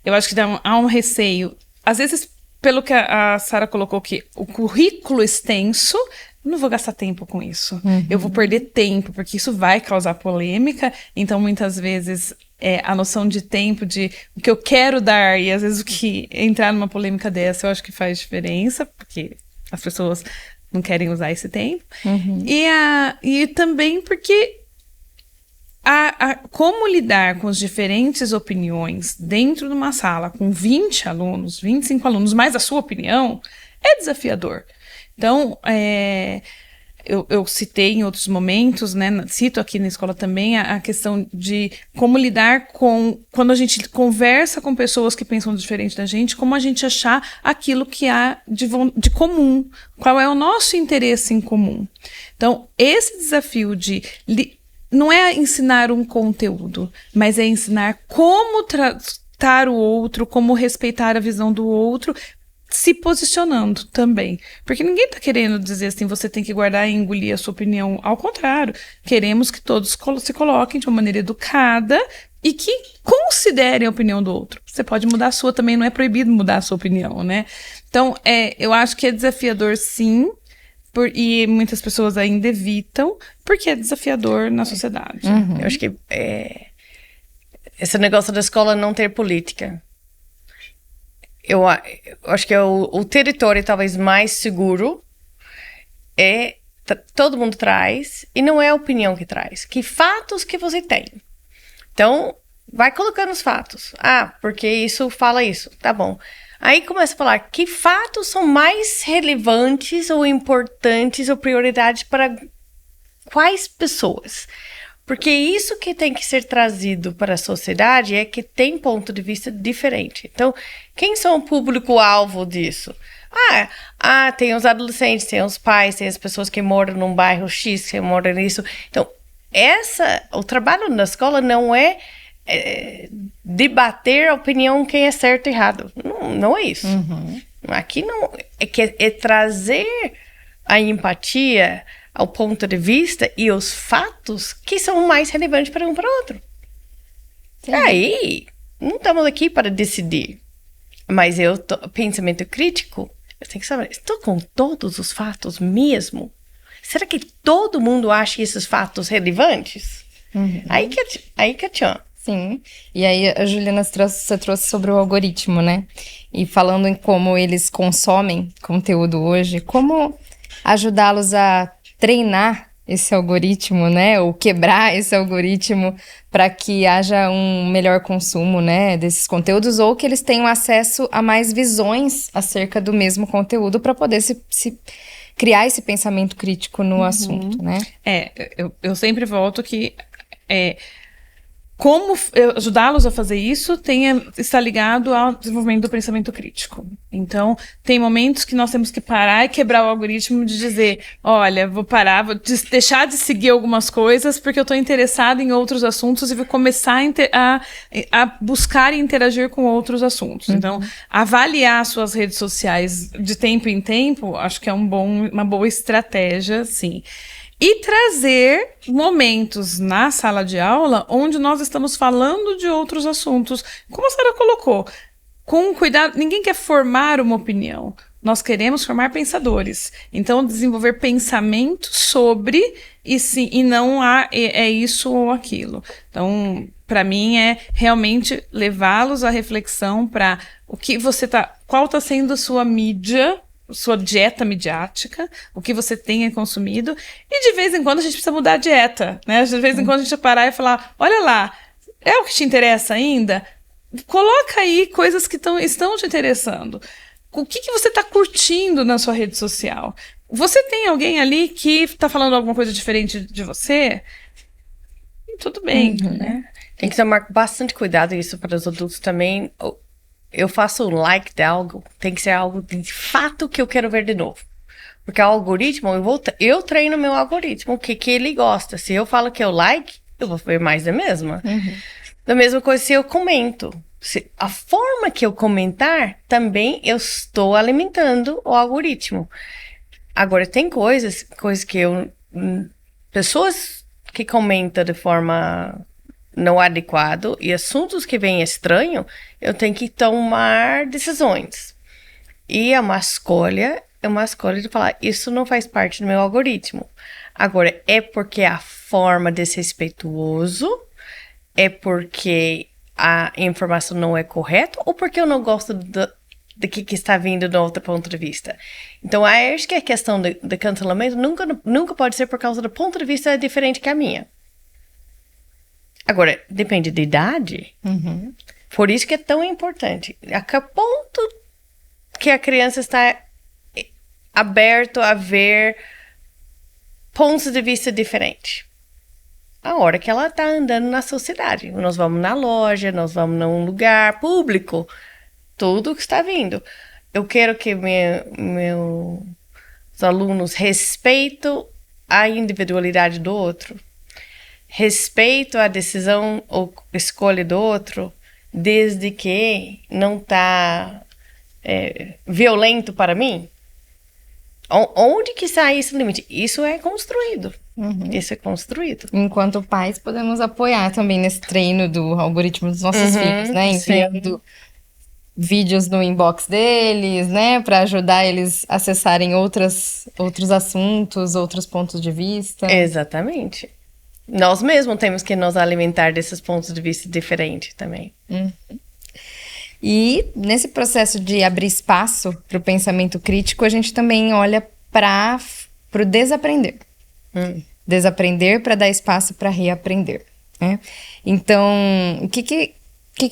Eu acho que há um receio, às vezes, pelo que a Sara colocou, que o currículo extenso não vou gastar tempo com isso. Eu vou perder tempo, porque isso vai causar polêmica. Então, muitas vezes, a noção de tempo, de o que eu quero dar, e às vezes o que entrar numa polêmica dessa, eu acho que faz diferença, porque as pessoas não querem usar esse tempo. E também porque como lidar com as diferentes opiniões dentro de uma sala com 20 alunos, 25 alunos, mais a sua opinião, é desafiador. Então, eu citei em outros momentos, né, cito aqui na escola também, a questão de como lidar com, quando a gente conversa com pessoas que pensam diferente da gente, como a gente achar aquilo que há de comum, qual é o nosso interesse em comum. Então, esse desafio não é ensinar um conteúdo, mas é ensinar como tratar o outro, como respeitar a visão do outro, se posicionando também. Porque ninguém está querendo dizer assim, você tem que guardar e engolir a sua opinião. Ao contrário, queremos que todos se coloquem de uma maneira educada e que considerem a opinião do outro. Você pode mudar a sua também, não é proibido mudar a sua opinião, né? Então, eu acho que é desafiador, sim, e muitas pessoas ainda evitam, porque é desafiador na sociedade. Eu acho que esse negócio da escola não ter política. Eu acho que o território talvez mais seguro todo mundo traz, e não é a opinião que traz. Que fatos que você tem. Então, vai colocando os fatos. Porque isso fala isso. Tá bom. Aí começa a falar que fatos são mais relevantes ou importantes ou prioridades para quais pessoas. Porque isso que tem que ser trazido para a sociedade é que tem ponto de vista diferente. Então, quem são o público-alvo disso? Tem os adolescentes, tem os pais, tem as pessoas que moram num bairro X, que moram nisso. Então, o trabalho na escola não é debater a opinião quem é certo e errado. Não é isso. Aqui não é trazer a empatia ao ponto de vista e os fatos que são mais relevantes para um para o outro. Aí não estamos aqui para decidir, mas pensamento crítico, eu tenho que saber, estou com todos os fatos mesmo? Será que todo mundo acha esses fatos relevantes? Aí que tchan. Sim, e aí a Juliana você trouxe sobre o algoritmo, né? E falando em como eles consomem conteúdo hoje, como ajudá-los a treinar esse algoritmo, né? Ou quebrar esse algoritmo para que haja um melhor consumo, né? Desses conteúdos, ou que eles tenham acesso a mais visões acerca do mesmo conteúdo para poder se criar esse pensamento crítico no assunto, né? Eu sempre volto que como ajudá-los a fazer isso está ligado ao desenvolvimento do pensamento crítico. Então, tem momentos que nós temos que parar e quebrar o algoritmo de dizer, olha, vou parar, vou deixar de seguir algumas coisas porque eu estou interessado em outros assuntos e vou começar a buscar e interagir com outros assuntos. Então, avaliar suas redes sociais de tempo em tempo, acho que é uma boa estratégia, sim. E trazer momentos na sala de aula onde nós estamos falando de outros assuntos. Como a Sara colocou, com cuidado, ninguém quer formar uma opinião. Nós queremos formar pensadores. Então, desenvolver pensamento sobre e não é isso ou aquilo. Então, para mim, é realmente levá-los à reflexão para qual está sendo a sua mídia, sua dieta midiática, o que você tenha consumido, e de vez em quando a gente precisa mudar a dieta, né? De vez em quando a gente vai parar e falar, olha lá, é o que te interessa ainda? Coloca aí coisas que estão te interessando. O que você está curtindo na sua rede social? Você tem alguém ali que está falando alguma coisa diferente de você? E tudo bem, né? Tem que tomar bastante cuidado isso para os adultos também. Eu faço um like de algo, tem que ser algo de fato que eu quero ver de novo. Porque o algoritmo, eu treino meu algoritmo, o que ele gosta. Se eu falo que eu like, eu vou ver mais da mesma. Da mesma coisa se eu comento. A forma que eu comentar, também eu estou alimentando o algoritmo. Agora, tem coisas que pessoas que comentam de forma não adequado e assuntos que vêm estranho, eu tenho que tomar decisões. E é uma escolha uma escolha de falar, isso não faz parte do meu algoritmo. Agora, é porque a forma desrespeituoso, é porque a informação não é correta, ou porque eu não gosto do que está vindo de outro ponto de vista. Então, acho que a questão de cancelamento nunca pode ser por causa do ponto de vista diferente que a minha. Agora, depende da idade. Por isso que é tão importante. A que ponto que a criança está aberto a ver pontos de vista diferentes? A hora que ela está andando na sociedade. Nós vamos na loja, nós vamos num lugar público. Tudo que está vindo. Eu quero que meus alunos respeitem a individualidade do outro. Respeito a decisão ou escolha do outro, desde que não está violento para mim. Onde que sai esse limite? Isso é construído. Isso é construído. Enquanto pais, podemos apoiar também nesse treino do algoritmo dos nossos filhos, né? Enviando vídeos no inbox deles, né? Para ajudar eles a acessarem outros assuntos, outros pontos de vista. Exatamente. Nós mesmos temos que nos alimentar desses pontos de vista diferentes também. E nesse processo de abrir espaço para o pensamento crítico, a gente também olha para o desaprender. Desaprender para dar espaço para reaprender, né? Então, o que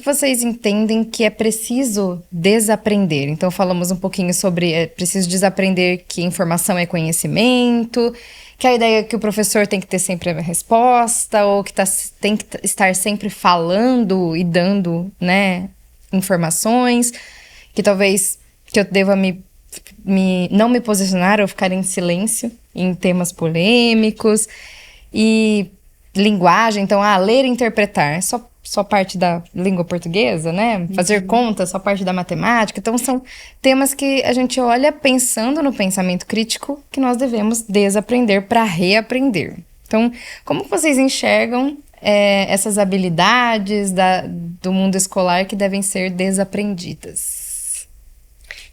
vocês entendem que é preciso desaprender? Então, falamos um pouquinho sobre é preciso desaprender que informação é conhecimento, que a ideia é que o professor tem que ter sempre a resposta, ou que tem que estar sempre falando e dando, né, informações, que talvez que eu deva não me posicionar ou ficar em silêncio em temas polêmicos. E linguagem, então, ler e interpretar, só parte da língua portuguesa, né? Fazer conta, só parte da matemática. Então, são temas que a gente olha pensando no pensamento crítico que nós devemos desaprender para reaprender. Então, como vocês enxergam essas habilidades do mundo escolar que devem ser desaprendidas?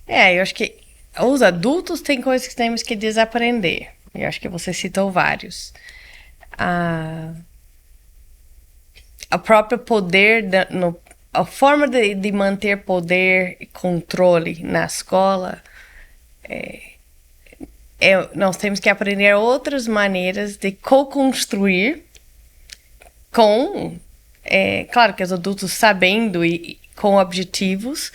Eu acho que os adultos têm coisas que temos que desaprender. Eu acho que você citou vários. A própria poder, a forma de manter poder e controle na escola, nós temos que aprender outras maneiras de co-construir claro que os adultos sabendo e com objetivos,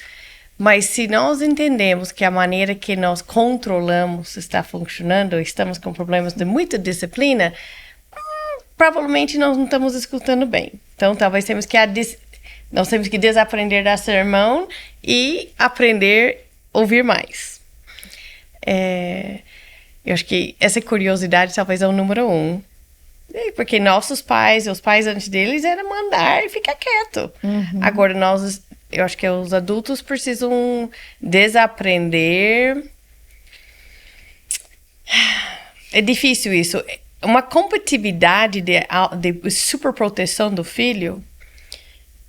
mas se nós entendemos que a maneira que nós controlamos está funcionando, estamos com problemas de muita disciplina, provavelmente nós não estamos escutando bem. Então, talvez nós temos que desaprender dar sermão e aprender a ouvir mais. Eu acho que essa curiosidade talvez é o número 1. Porque nossos pais, os pais antes deles, era mandar e ficar quieto. Agora, eu acho que os adultos precisam desaprender. É difícil isso. Uma competitividade de superproteção do filho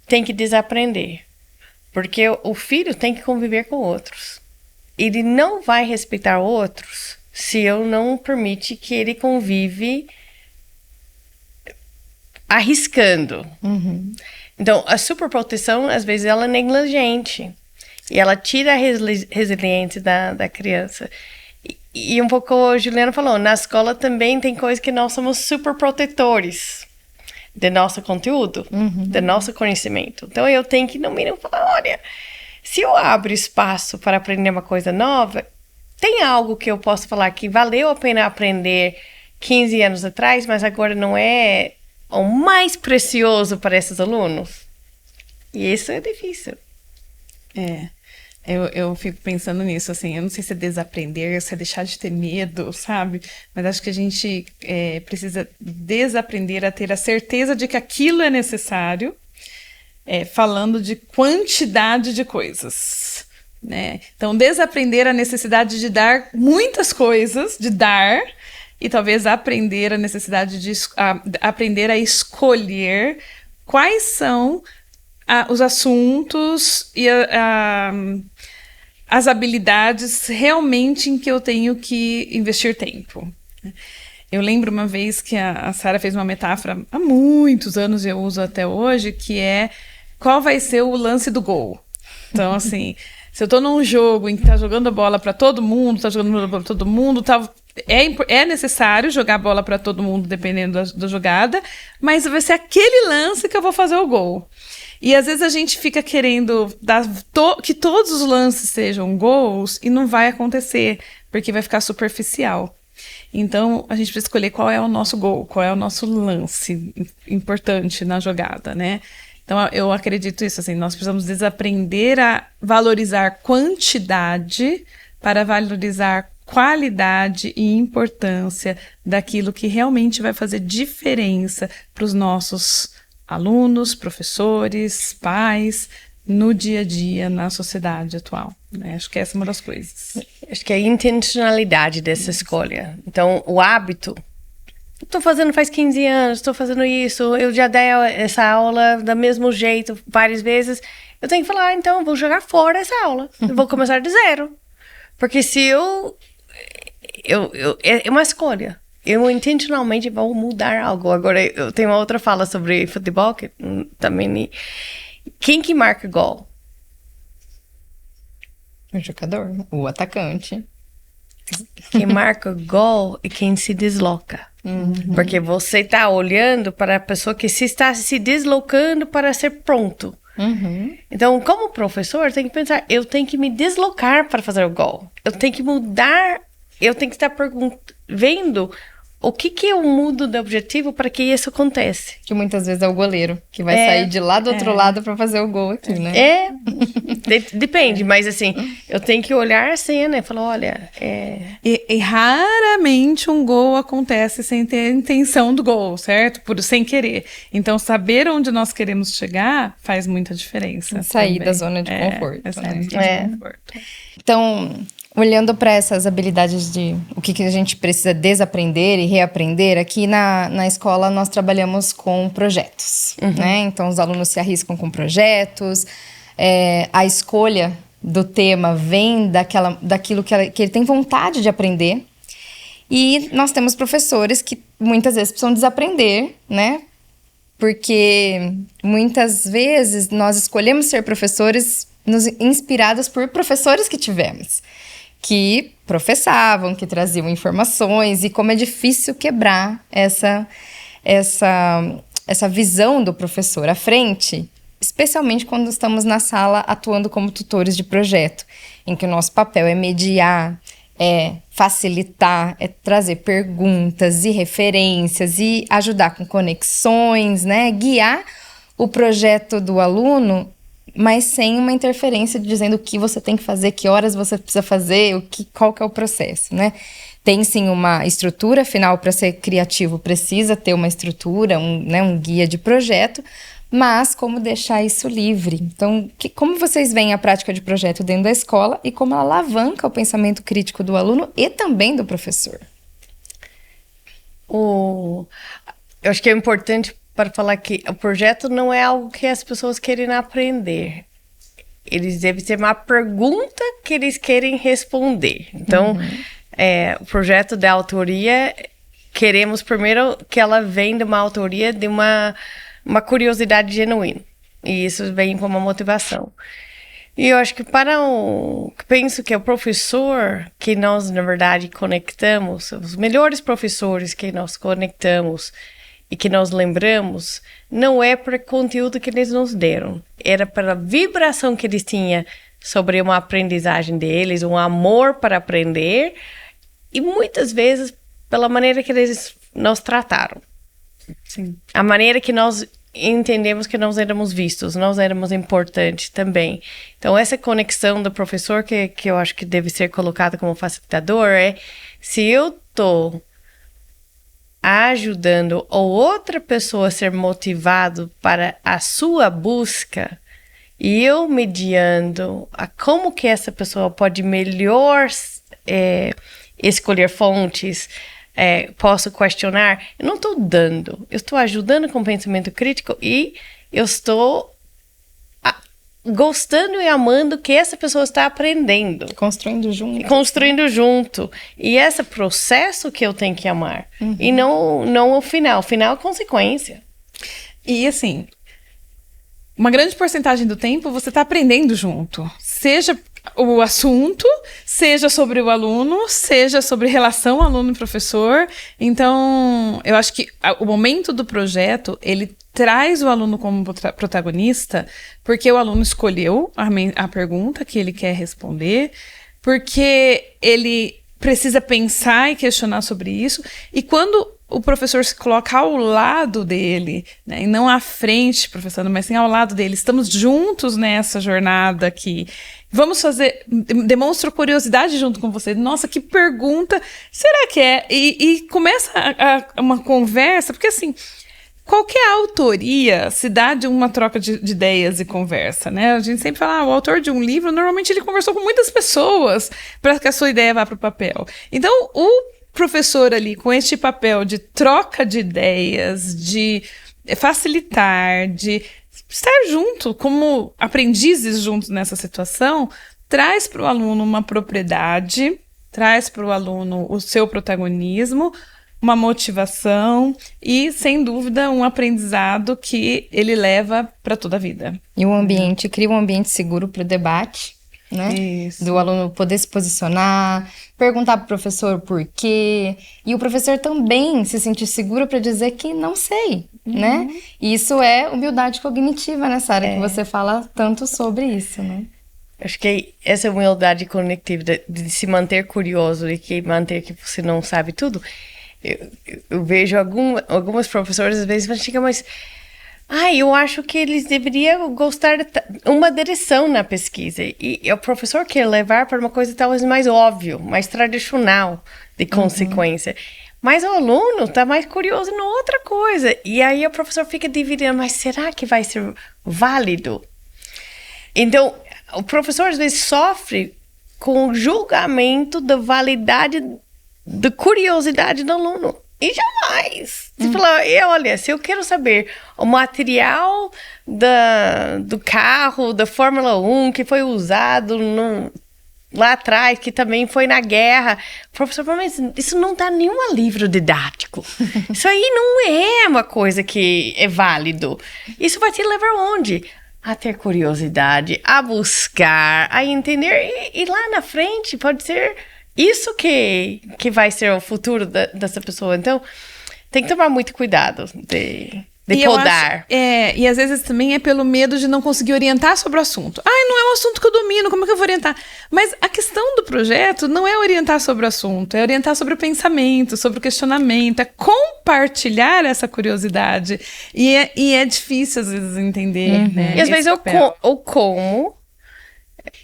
tem que desaprender. Porque o filho tem que conviver com outros. Ele não vai respeitar outros se eu não permite que ele convive arriscando. Então, a superproteção, às vezes, ela é negligente. E ela tira a resiliência da criança. E um pouco o Juliano falou, na escola também tem coisa que nós somos super protetores do nosso conteúdo, do nosso conhecimento. Então, eu tenho que, no mínimo, falar, olha, se eu abro espaço para aprender uma coisa nova, tem algo que eu posso falar que valeu a pena aprender 15 anos atrás, mas agora não é o mais precioso para esses alunos? E isso é difícil. Eu fico pensando nisso, assim, eu não sei se é desaprender, se é deixar de ter medo, sabe? Mas acho que a gente precisa desaprender a ter a certeza de que aquilo é necessário, falando de quantidade de coisas, né? Então, desaprender a necessidade de dar muitas coisas, e talvez aprender a necessidade de aprender a escolher quais são os assuntos e as habilidades realmente em que eu tenho que investir tempo. Eu lembro uma vez que a Sara fez uma metáfora há muitos anos, eu uso até hoje, que é qual vai ser o lance do gol. Então, assim, se eu tô num jogo em que tá jogando a bola para todo mundo, é necessário jogar a bola para todo mundo, dependendo da jogada, mas vai ser aquele lance que eu vou fazer o gol. E às vezes a gente fica querendo que todos os lances sejam gols e não vai acontecer, porque vai ficar superficial. Então, a gente precisa escolher qual é o nosso gol, qual é o nosso lance importante na jogada, né? Então, eu acredito isso, assim, nós precisamos desaprender a valorizar quantidade para valorizar qualidade e importância daquilo que realmente vai fazer diferença para os nossos alunos, professores, pais, no dia a dia, na sociedade atual. Né? Acho que essa é uma das coisas. Acho que é a intencionalidade dessa escolha. Então, o hábito. Estou fazendo faz 15 anos, estou fazendo isso, eu já dei essa aula do mesmo jeito várias vezes. Eu tenho que falar, então, eu vou jogar fora essa aula. Eu vou começar de zero. Porque se é uma escolha. Eu intencionalmente vou mudar algo. Agora, eu tenho uma outra fala sobre futebol, que também... Quem que marca gol? O jogador, o atacante. Quem marca gol é quem se desloca. Porque você está olhando para a pessoa que se está se deslocando para ser pronto. Então, como professor, tem que pensar, eu tenho que me deslocar para fazer o gol. Eu tenho que mudar, eu tenho que estar vendo o que eu mudo do objetivo para que isso aconteça. Que muitas vezes é o goleiro, que vai sair de lá do outro lado para fazer o gol aqui, né? Depende, mas assim, eu tenho que olhar a cena e falar, olha... E raramente um gol acontece sem ter a intenção do gol, certo? Sem querer. Então, saber onde nós queremos chegar faz muita diferença. Sair da zona de conforto. Sair da zona de conforto. Então... Olhando para essas habilidades de o que a gente precisa desaprender e reaprender, aqui na escola nós trabalhamos com projetos, né? Então, os alunos se arriscam com projetos, a escolha do tema vem daquilo que ele tem vontade de aprender. E nós temos professores que muitas vezes precisam desaprender, né? Porque muitas vezes nós escolhemos ser professores inspirados por professores que tivemos, que professavam, que traziam informações, e como é difícil quebrar essa visão do professor à frente, especialmente quando estamos na sala atuando como tutores de projeto, em que o nosso papel é mediar, é facilitar, é trazer perguntas e referências e ajudar com conexões, né? Guiar o projeto do aluno, mas sem uma interferência dizendo o que você tem que fazer, que horas você precisa fazer, qual que é o processo, né? Tem sim uma estrutura, afinal, para ser criativo precisa ter uma estrutura, um guia de projeto, mas como deixar isso livre? Então, como vocês veem a prática de projeto dentro da escola e como ela alavanca o pensamento crítico do aluno e também do professor? Eu acho que é importante para falar que o projeto não é algo que as pessoas querem aprender. Eles devem ser uma pergunta que eles querem responder. Então, o projeto da autoria, queremos primeiro que ela venha de uma autoria de uma curiosidade genuína. E isso vem com uma motivação. E eu acho que penso que o professor que nós, na verdade, conectamos, os melhores professores que nós conectamos e que nós lembramos, não é para o conteúdo que eles nos deram. Era para a vibração que eles tinham sobre uma aprendizagem deles, um amor para aprender, e muitas vezes pela maneira que eles nos trataram. Sim. A maneira que nós entendemos que nós éramos vistos, nós éramos importantes também. Então, essa conexão do professor que eu acho que deve ser colocada como facilitador é, se eu estou ajudando ou outra pessoa a ser motivado para a sua busca, e eu mediando a como que essa pessoa pode melhor escolher fontes, posso questionar, eu não estou dando, eu estou ajudando com pensamento crítico e eu estou gostando e amando o que essa pessoa está aprendendo. Construindo junto. Construindo junto. E esse processo que eu tenho que amar. E não o final. O final é consequência. E assim, uma grande porcentagem do tempo você está aprendendo junto. Seja o assunto, seja sobre o aluno, seja sobre relação aluno e professor. Então, eu acho que o momento do projeto, ele traz o aluno como protagonista, porque o aluno escolheu a pergunta que ele quer responder, porque ele precisa pensar e questionar sobre isso. E quando o professor se coloca ao lado dele, né, e não à frente, professor, mas sim ao lado dele, estamos juntos nessa jornada aqui. Vamos fazer, demonstro curiosidade junto com você. Nossa, que pergunta, será que é? E começa uma conversa, porque assim, qualquer autoria se dá de uma troca de ideias e conversa, né? A gente sempre fala, o autor de um livro, normalmente ele conversou com muitas pessoas para que a sua ideia vá para o papel. Então, o professor ali, com este papel de troca de ideias, de facilitar, de estar junto, como aprendizes juntos nessa situação, traz para o aluno uma propriedade, traz para o aluno o seu protagonismo, uma motivação e, sem dúvida, um aprendizado que ele leva para toda a vida. E cria um ambiente seguro para o debate, né? Isso. Do aluno poder se posicionar, perguntar para o professor por quê, e o professor também se sentir seguro para dizer que não sei, né? E isso é humildade cognitiva nessa área que você fala tanto sobre isso, né? Acho que essa humildade cognitiva de se manter curioso e que manter que você não sabe tudo. Eu vejo algumas professoras às vezes chegam, mas eu acho que eles deveriam gostar de uma direção na pesquisa. E o professor quer levar para uma coisa talvez mais óbvia, mais tradicional de consequência. Mas o aluno está mais curioso em outra coisa. E aí o professor fica dividindo, mas será que vai ser válido? Então, o professor às vezes sofre com o julgamento da validade da curiosidade do aluno. E jamais. Você fala, olha, se eu quero saber o material do carro, da Fórmula 1, que foi usado lá atrás, que também foi na guerra. Professor, mas isso não dá nenhum livro didático. Isso aí não é uma coisa que é válido. Isso vai te levar onde? A ter curiosidade, a buscar, a entender. E lá na frente pode ser isso que vai ser o futuro dessa pessoa. Então, tem que tomar muito cuidado de podar. E às vezes também é pelo medo de não conseguir orientar sobre o assunto. Não é um assunto que eu domino, como é que eu vou orientar? Mas a questão do projeto não é orientar sobre o assunto, é orientar sobre o pensamento, sobre o questionamento, é compartilhar essa curiosidade. E é difícil às vezes entender, né? E às vezes o como.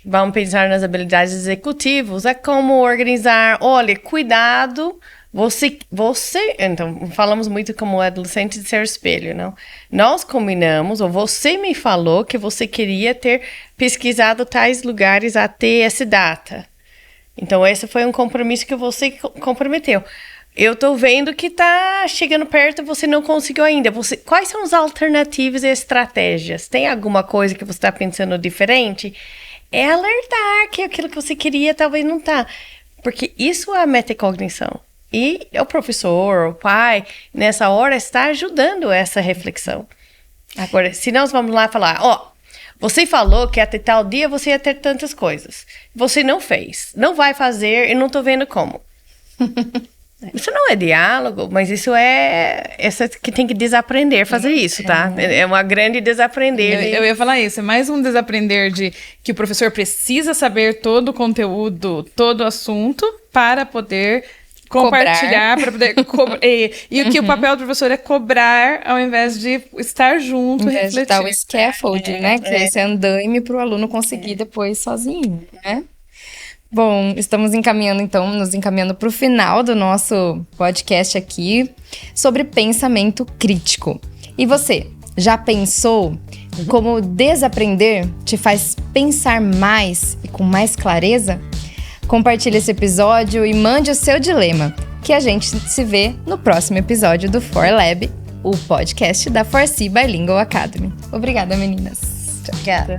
Vamos pensar nas habilidades executivas, é como organizar, olha, cuidado, você, então, falamos muito como adolescente de ser espelho, não? Nós combinamos, ou você me falou que você queria ter pesquisado tais lugares até essa data. Então, esse foi um compromisso que você comprometeu. Eu tô vendo que tá chegando perto e você não conseguiu ainda. Quais são as alternativas e estratégias? Tem alguma coisa que você está pensando diferente? É alertar que aquilo que você queria talvez não tá. Porque isso é a metacognição. E o professor, o pai, nessa hora, está ajudando essa reflexão. Agora, se nós vamos lá falar, você falou que até tal dia você ia ter tantas coisas. Você não fez. Não vai fazer e não tô vendo como. Isso não é diálogo, mas isso é que tem que desaprender fazer isso, tá? É uma grande desaprender. Eu ia falar isso, é mais um desaprender de que o professor precisa saber todo o conteúdo, todo o assunto para poder compartilhar, para poder e que o papel do professor é cobrar ao invés de estar junto e refletir. Dar o scaffolding, né? Que é esse andaime para o aluno conseguir depois sozinho, né? Bom, estamos nos encaminhando para o final do nosso podcast aqui sobre pensamento crítico. E você, já pensou como desaprender te faz pensar mais e com mais clareza? Compartilhe esse episódio e mande o seu dilema, que a gente se vê no próximo episódio do For Lab, o podcast da For Si Bilingual Academy. Obrigada, meninas. Obrigada.